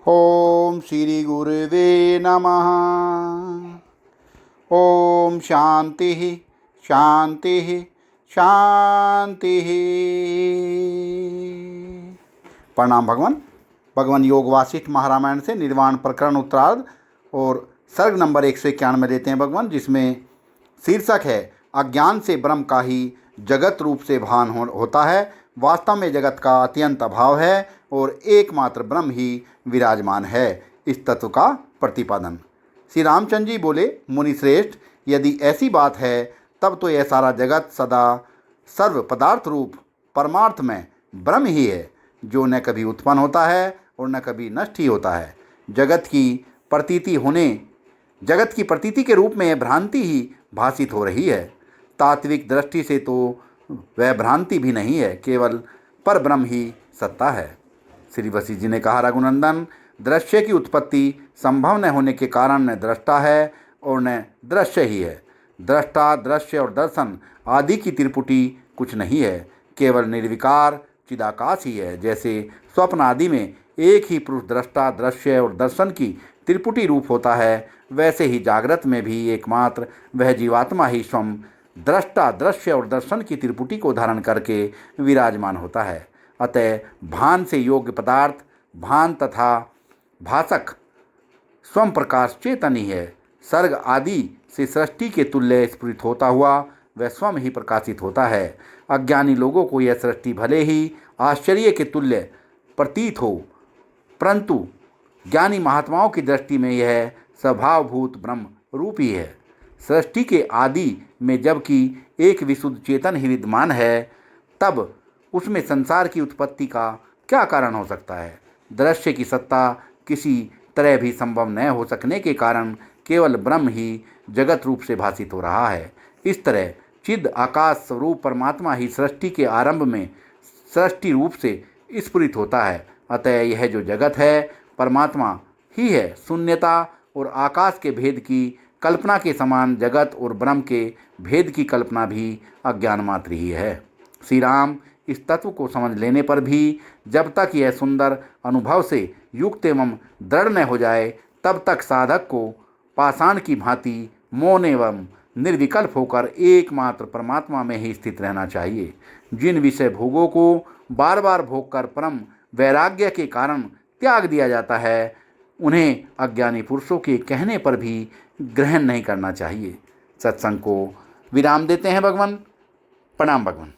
ओम श्री गुरुवे नमः। ओम शांति शांति शांति। प्रणाम भगवान। भगवान योग वासिष्ठ महारामायण से निर्वाण प्रकरण उत्तरार्ध और सर्ग नंबर 191 लेते हैं भगवान, जिसमें शीर्षक है अज्ञान से ब्रह्म का ही जगत रूप से भान होता है। वास्तव में जगत का अत्यंत अभाव है और एकमात्र ब्रह्म ही विराजमान है। इस तत्व का प्रतिपादन। श्री रामचंद्र जी बोले, मुनि श्रेष्ठ, यदि ऐसी बात है तब तो यह सारा जगत सदा सर्व पदार्थ रूप परमार्थ में ब्रह्म ही है, जो न कभी उत्पन्न होता है और न कभी नष्ट ही होता है। जगत की प्रतीति के रूप में यह भ्रांति ही भासित हो रही है। तात्विक दृष्टि से तो वह भ्रांति भी नहीं है, केवल पर ब्रह्म ही सत्ता है। श्री वशिष्ठ जी ने कहा, रघुनंदन, दृश्य की उत्पत्ति संभव न होने के कारण न दृष्टा है और न दृश्य ही है। दृष्टा, दृश्य और दर्शन आदि की त्रिपुटी कुछ नहीं है, केवल निर्विकार चिदाकाश ही है। जैसे स्वप्न आदि में एक ही पुरुष दृष्टा, दृश्य और दर्शन की त्रिपुटी रूप होता है, वैसे ही जागृत में भी एकमात्र वह जीवात्मा ही स्वयं दृष्टा, दृश्य और दर्शन की त्रिपुटी को धारण करके विराजमान होता है। अतः भान से योग्य पदार्थ भान तथा भासक स्वयं प्रकाश चेतन ही है। सर्ग आदि से सृष्टि के तुल्य स्फुरित होता हुआ वह स्वयं ही प्रकाशित होता है। अज्ञानी लोगों को यह सृष्टि भले ही आश्चर्य के तुल्य प्रतीत हो, परंतु ज्ञानी महात्माओं की दृष्टि में यह स्वभावभूत ब्रह्म रूप ही है। सृष्टि के आदि में जबकि एक विशुद्ध चेतन ही विद्यमान है, तब उसमें संसार की उत्पत्ति का क्या कारण हो सकता है। दृश्य की सत्ता किसी तरह भी संभव न हो सकने के कारण केवल ब्रह्म ही जगत रूप से भासित हो रहा है। इस तरह चिद आकाश स्वरूप परमात्मा ही सृष्टि के आरंभ में सृष्टि रूप से स्फुरित होता है। अतः यह जो जगत है परमात्मा ही है। शून्यता और आकाश के भेद की कल्पना के समान जगत और ब्रह्म के भेद की कल्पना भी अज्ञान मात्र ही है। श्री राम, इस तत्व को समझ लेने पर भी जब तक यह सुंदर अनुभव से युक्त एवं दृढ़ न हो जाए, तब तक साधक को पाषाण की भांति मौन एवं निर्विकल्प होकर एकमात्र परमात्मा में ही स्थित रहना चाहिए। जिन विषय भोगों को बार बार भोग कर परम वैराग्य के कारण त्याग दिया जाता है, उन्हें अज्ञानी पुरुषों के कहने पर भी ग्रहण नहीं करना चाहिए। सत्संग को विराम देते हैं भगवान। प्रणाम भगवान।